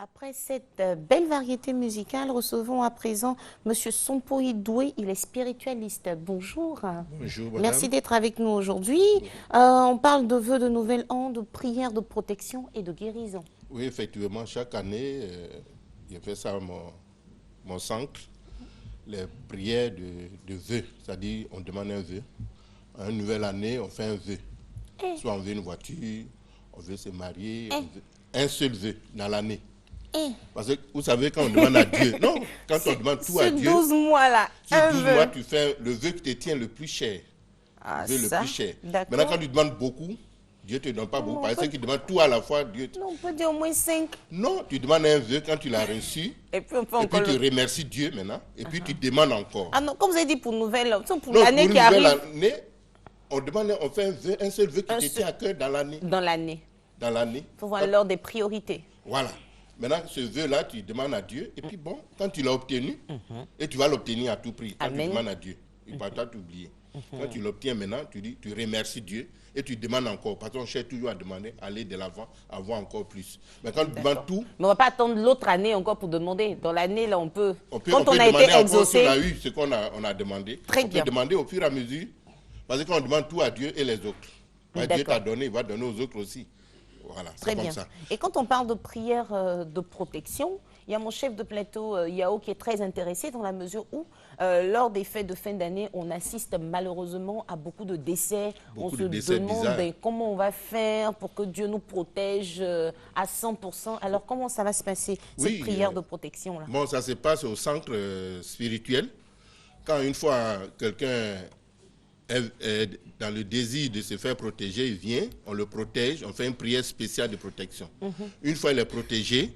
Après cette belle variété musicale, recevons à présent Monsieur Sompoy Doué, il est spiritualiste. Bonjour. Bonjour, Merci madame. d'être avec nous aujourd'hui. On parle de vœux de nouvel an, de prières de protection et de guérison. Oui, effectivement, chaque année, je fais ça à mon centre, les prières de vœux, c'est-à-dire on demande un vœu. À une nouvelle année, on fait un vœu. Eh, Soit on veut une voiture, on veut se marier, eh, un seul vœu dans l'année. eh. Parce que vous savez, quand on demande à Dieu, non, quand on demande tout à Sur Dieu, 12 mois-là, sur un 12 vœu. mois, tu fais le vœu qui te tient le plus cher. Ah, Le vœu le ça, plus cher. d'accord. Maintenant, quand tu demandes beaucoup, Dieu ne te donne pas beaucoup. Non, Parce que pas- ceux qui demandent tout à la fois, Dieu te... Non, on peut dire au moins 5. Non, tu demandes un vœu quand tu l'as reçu. Et puis on peut Et puis encore tu le... remercies Dieu maintenant. Et puis tu demandes encore. Ah non, comme vous avez dit pour nouvelle, pour Non, l'année pour qui une nouvelle arrive, année, on fait un vœu, un seul vœu qui Un te seul. tient à cœur dans l'année. dans l'année. Dans l'année. Il faut voir l'ordre des priorités. Voilà. Maintenant, ce vœu-là, tu demandes à Dieu. Et puis bon, quand tu l'as obtenu, et tu vas l'obtenir à tout prix. Quand Amen. tu demandes à Dieu, il ne va pas t'oublier. Quand tu l'obtiens maintenant, tu dis, tu remercies Dieu. Et tu demandes encore. Parce qu'on cherche toujours à demander, aller de l'avant, avoir encore plus. Mais quand tu demandes tout, Mais on ne va pas attendre l'autre année encore pour demander. Dans l'année, là, on peut... on peut Quand on a demander été encore si exaucé, on a eu ce qu'on a demandé. Très on bien. peut demander au fur et à mesure. Parce que quand on demande tout à Dieu et les autres, bah, Dieu D'accord. t'a donné, il va donner aux autres aussi. Voilà, très c'est comme bien. ça. Et quand on parle de prière de protection, il y a mon chef de plateau, Yao, qui est très intéressé dans la mesure où, lors des fêtes de fin d'année, on assiste malheureusement à beaucoup de décès. Beaucoup on de se décès demande bizarres. comment on va faire pour que Dieu nous protège à 100%. Alors, comment ça va se passer, cette Oui, prière de protection-là? Bon, ça se passe au centre spirituel. Quand une fois quelqu'un est dans le désir de se faire protéger, il vient, on le protège, on fait une prière spéciale de protection. Une fois il est protégé,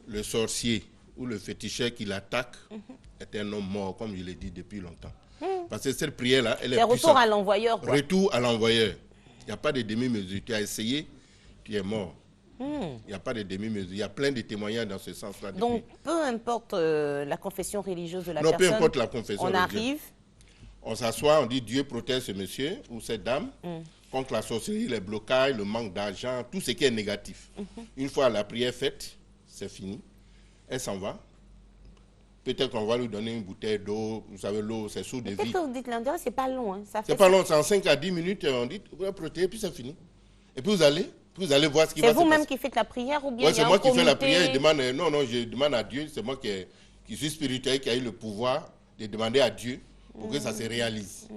le sorcier ou le féticheur qui l'attaque est un homme mort, comme je l'ai dit depuis longtemps. Parce que cette prière-là, elle est C'est puissante. retour à l'envoyeur, quoi. Retour à l'envoyeur. Il n'y a pas de demi-mesure. Tu as essayé, tu es mort. Il n'y a pas de demi-mesure. Il y a plein de témoignages dans ce sens-là. Donc, peu importe la confession religieuse de la Non, peu personne, importe la confession on religieuse. arrive, On s'assoit, on dit Dieu protège ce monsieur ou cette dame contre la sorcellerie, les blocages, le manque d'argent, tout ce qui est négatif. Une fois la prière faite, c'est fini. Elle s'en va. Peut-être qu'on va lui donner une bouteille d'eau. Vous savez, l'eau, c'est source de peut-être vie. que vous dites l'endroit, c'est pas long. Hein. Ça fait C'est pas long, c'est en 5 à 10 minutes. On dit, vous la protégez, puis c'est fini. Et puis vous allez voir ce qui va C'est se passer. vous-même qui faites la prière ou bien Ouais, il y c'est a moi un qui fais la comité? prière. Je demande, non, je demande à Dieu. C'est moi qui suis spirituel, qui a eu le pouvoir de demander à Dieu pour que ça se réalise.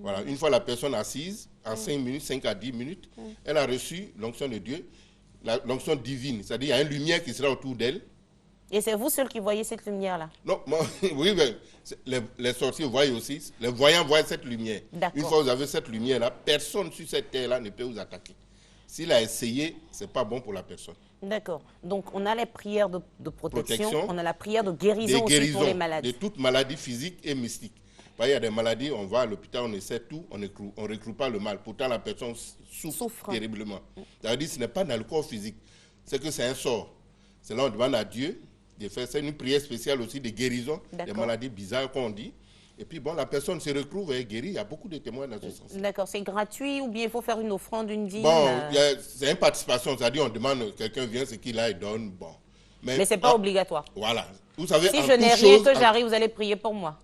Voilà. Une fois la personne assise, en 5 minutes, 5 à 10 minutes, elle a reçu l'onction de Dieu, l'onction divine. C'est-à-dire, il y a une lumière qui sera autour d'elle. Et c'est vous seul qui voyez cette lumière-là? Non, oui, mais les sorciers voient aussi, les voyants voient cette lumière. D'accord. Une fois que vous avez cette lumière-là, personne sur cette terre-là ne peut vous attaquer. S'il a essayé, ce n'est pas bon pour la personne. D'accord. Donc, on a les prières de protection, Protection. on a la prière de guérison Des aussi pour guérisons les maladies. de toutes maladies physiques et mystiques. Il y a des maladies, on va à l'hôpital, on essaie tout, on ne recrute pas le mal. Pourtant, la personne souffre terriblement. C'est-à-dire ce n'est pas dans le corps physique, c'est que c'est un sort. C'est là on demande à Dieu de faire c'est une prière spéciale aussi de guérison des D'accord. maladies bizarres qu'on dit. Et puis bon, la personne se retrouve et est guérie. Il y a beaucoup de témoins dans ce sens. D'accord. C'est gratuit ou bien il faut faire une offrande, une dîme? Bon, c'est une participation, c'est-à-dire on demande, quelqu'un vient, ce qu'il a, il donne. Bon. Mais ce n'est pas obligatoire. Voilà. Vous savez, Si en je n'ai toute rien, chose, que j'arrive, vous allez prier pour moi.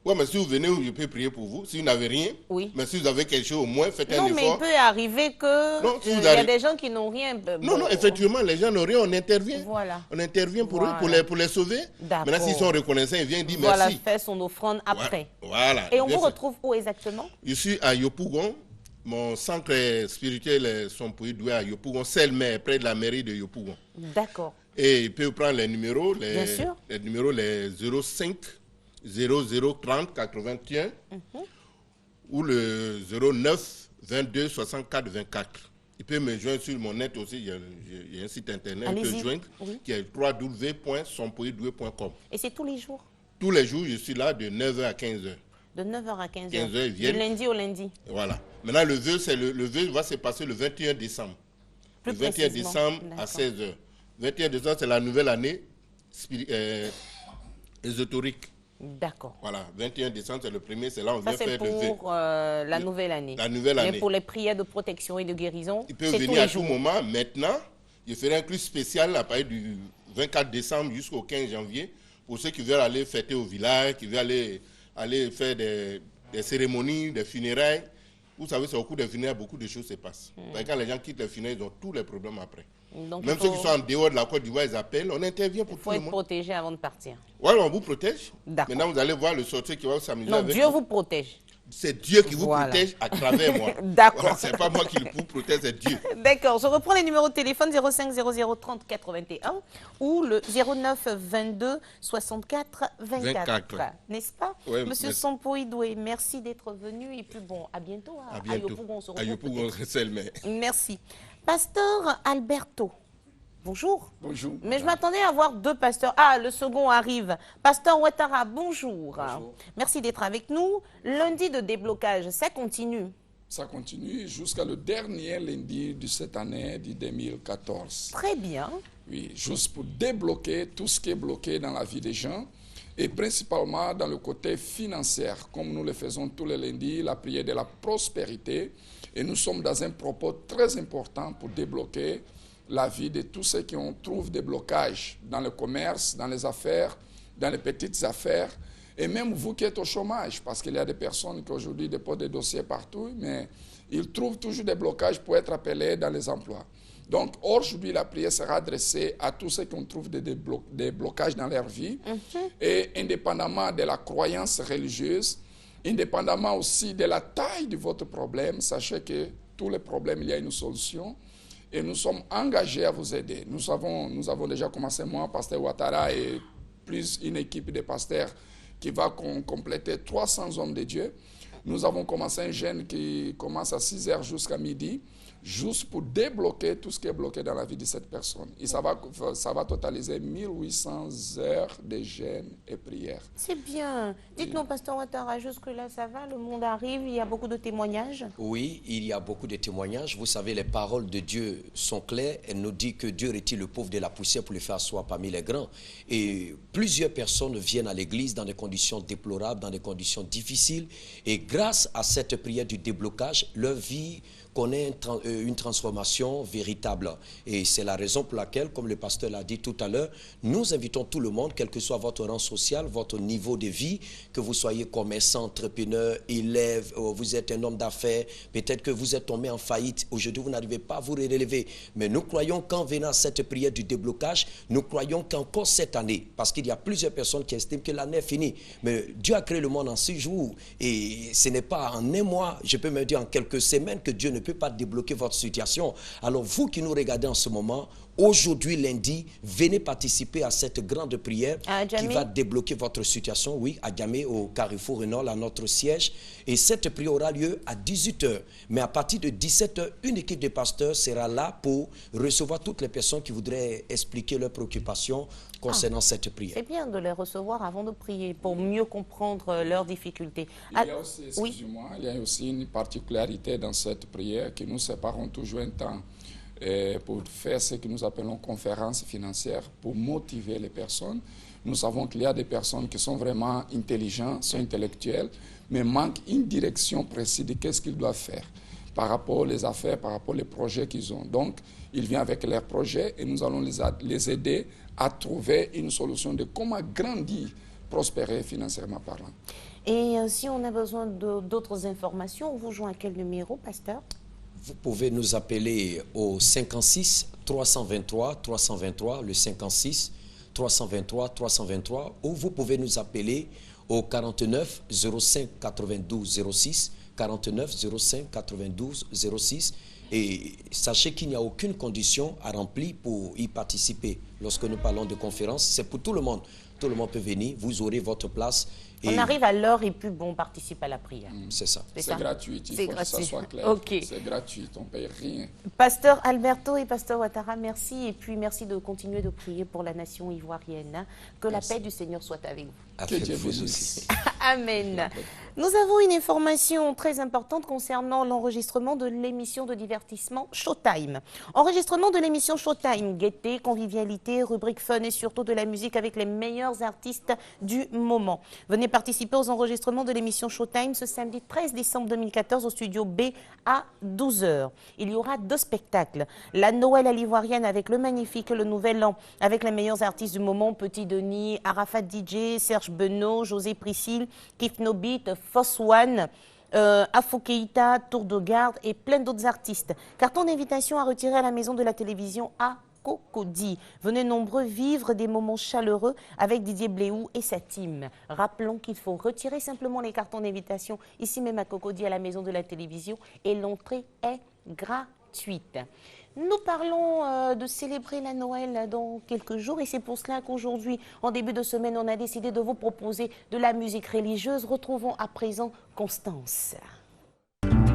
Oui, mais si vous venez, je peux prier pour vous. Si vous n'avez rien, Oui. mais si vous avez quelque chose, au moins, faites un Non, mais il effort. peut arriver que Non, si vous il y a arrivez- des gens qui n'ont rien. Non, non, effectivement, les gens n'ont rien, on intervient. Voilà. On intervient pour Voilà. eux, pour les sauver. D'accord. Maintenant, s'ils sont reconnaissants, ils viennent dire Voilà, merci. faire son offrande après. Voilà. Et on bien vous fait. retrouve où exactement? Je suis à Yopougon. Mon centre spirituel, son pays doué à Yopougon, Selmer, près de la mairie de Yopougon. D'accord. Et il peut prendre les numéros, Bien sûr. les numéros, les 05 0030 81 ou le 09 22 64 24. Il peut me joindre sur mon net aussi, il y a un site internet, il peut Allez-y. joindre, Oui. qui est www.sonpoïdoué.com. Et c'est tous les jours? Tous les jours, je suis là de 9h à 15h. De 9h à 15h. 15 heures, ils Du viennent. lundi au lundi. Voilà. Maintenant, le vœu, le vœu va se passer le 21 décembre. Plus Le 21 précisément. décembre à D'accord. 16h. 21 décembre, c'est la nouvelle année ésotérique. D'accord. Voilà, 21 décembre, c'est le premier, c'est là où on Ça, vient c'est faire le vœu. pour la nouvelle année. La nouvelle Mais année. pour les prières de protection et de guérison, Il peut c'est tous venir les à tout jours. moment. Maintenant, Je ferai un culte spécial à partir du 24 décembre jusqu'au 15 janvier pour ceux qui veulent aller fêter au village, qui veulent aller faire des cérémonies, des funérailles. Vous savez, c'est au cours des funérailles, beaucoup de choses se passent. Quand les gens quittent les funérailles, ils ont tous les problèmes après. Donc, même ceux qui sont en dehors de la Côte d'Ivoire, ils appellent, on intervient pour tout le monde. Il faut être protégé avant de partir. Oui, on vous protège. Maintenant, vous allez voir le sorcier qui va s'amuser avec Dieu vous protège. C'est Dieu qui vous protège à travers moi. D'accord. Voilà, c'est pas moi qui vous protège, c'est Dieu. D'accord. Je reprends les numéros de téléphone 05 00 30 81 ou le 09 22 64 24. N'est-ce pas? Ouais, Monsieur Sampoidoué, merci d'être venu et puis bon, à bientôt. À bientôt. À Yopougon, merci. Pasteur Alberto. Bonjour. Bonjour. Mais je m'attendais à voir deux pasteurs. Ah, le second arrive. Pasteur Ouattara, bonjour. Bonjour. Merci d'être avec nous. Lundi de déblocage, ça continue. Ça continue jusqu'à le dernier lundi de cette année, de 2014. Très bien. Oui, juste pour débloquer tout ce qui est bloqué dans la vie des gens et principalement dans le côté financier, comme nous le faisons tous les lundis, la prière de la prospérité. Et nous sommes dans un propos très important pour débloquer la vie de tous ceux qui trouvent des blocages dans le commerce, dans les affaires, dans les petites affaires, et même vous qui êtes au chômage, parce qu'il y a des personnes qui aujourd'hui déposent des dossiers partout, mais ils trouvent toujours des blocages pour être appelés dans les emplois. Donc aujourd'hui, la prière sera adressée à tous ceux qui trouvent des blocages dans leur vie, et indépendamment de la croyance religieuse, indépendamment aussi de la taille de votre problème, sachez que tous les problèmes, il y a une solution. Et nous sommes engagés à vous aider. Nous avons déjà commencé, moi, Pasteur Ouattara, et plus une équipe de pasteurs qui va compléter 300 hommes de Dieu. Nous avons commencé un jeûne qui commence à 6 h jusqu'à midi, juste pour débloquer tout ce qui est bloqué dans la vie de cette personne. Et ça va totaliser 1800 heures de jeûne et prière. C'est bien. Dites-nous, Pasteur Ouattara, jusque-là, ça va? Le monde arrive, il y a beaucoup de témoignages? Oui, il y a beaucoup de témoignages. Vous savez, les paroles de Dieu sont claires. Elle nous dit que Dieu retire le pauvre de la poussière pour le faire asseoir parmi les grands. Et plusieurs personnes viennent à l'église dans des conditions déplorables, dans des conditions difficiles. Et grâce à cette prière du déblocage, leur vie connaît une transformation véritable. Et c'est la raison pour laquelle, comme le pasteur l'a dit tout à l'heure, nous invitons tout le monde, quel que soit votre rang social, votre niveau de vie, que vous soyez commerçant, entrepreneur, élève, vous êtes un homme d'affaires, peut-être que vous êtes tombé en faillite, aujourd'hui vous n'arrivez pas à vous relever. Mais nous croyons qu'en venant à cette prière du déblocage, nous croyons qu'encore cette année, parce qu'il y a plusieurs personnes qui estiment que l'année est finie, mais Dieu a créé le monde en 6 jours, et ce n'est pas en un mois, je peux me dire en quelques semaines, que Dieu ne peut pas débloquer votre situation. Alors vous qui nous regardez en ce moment, aujourd'hui lundi, venez participer à cette grande prière qui va débloquer votre situation, oui, à Djamé, au Carrefour Renault, à notre siège. Et cette prière aura lieu à 18 h. Mais à partir de 17 h, une équipe de pasteurs sera là pour recevoir toutes les personnes qui voudraient expliquer leurs préoccupations concernant cette prière. C'est bien de les recevoir avant de prier pour mieux comprendre leurs difficultés. Il y a aussi, excusez-moi, il y a aussi une particularité dans cette prière que nous séparons toujours un temps pour faire ce que nous appelons conférence financière, pour motiver les personnes. Nous savons qu'il y a des personnes qui sont vraiment intelligentes, sont intellectuelles, mais manquent une direction précise de qu'est-ce qu'ils doivent faire par rapport aux affaires, par rapport aux projets qu'ils ont. Donc, ils viennent avec leurs projets et nous allons les aider à trouver une solution de comment grandir, prospérer financièrement parlant. Et si on a besoin d'autres informations, on vous joint à quel numéro, pasteur? Vous pouvez nous appeler au 56 323 323, le 56 323 323, ou vous pouvez nous appeler au 49 05 92 06, 49 05 92 06. Et sachez qu'il n'y a aucune condition à remplir pour y participer. Lorsque nous parlons de conférence, c'est pour tout le monde. Tout le monde peut venir, vous aurez votre place. Et on arrive à l'heure et puis bon, on participe à la prière. C'est ça. C'est gratuit, il faut que ça soit clair. Okay. C'est gratuit, on ne paye rien. Pasteur Alberto et Pasteur Ouattara, merci. Et puis merci de continuer de prier pour la nation ivoirienne. Que la paix du Seigneur soit avec vous. Avec vous aussi. Amen. Nous avons une information très importante concernant l'enregistrement de l'émission de divertissement Showtime. Enregistrement de l'émission Showtime, gaieté, convivialité, rubrique fun et surtout de la musique avec les meilleurs artistes du moment. Venez participer aux enregistrements de l'émission Showtime ce samedi 13 décembre 2014 au studio B à 12 h. Il y aura 2 spectacles. La Noël à l'ivoirienne avec le magnifique Le Nouvel An avec les meilleurs artistes du moment, Petit Denis, Arafat DJ, Serge Benoît, José Priscille, Kif Nobit, Foss One, Afo Keïta, Tour de Garde et plein d'autres artistes. Carton d'invitation à retirer à la maison de la télévision à Cocody. Venez nombreux vivre des moments chaleureux avec Didier Bléou et sa team. Rappelons qu'il faut retirer simplement les cartons d'invitation ici même à Cocody à la maison de la télévision et l'entrée est gratuite. Nous parlons de célébrer la Noël dans quelques jours et c'est pour cela qu'aujourd'hui, en début de semaine, on a décidé de vous proposer de la musique religieuse. Retrouvons à présent Constance.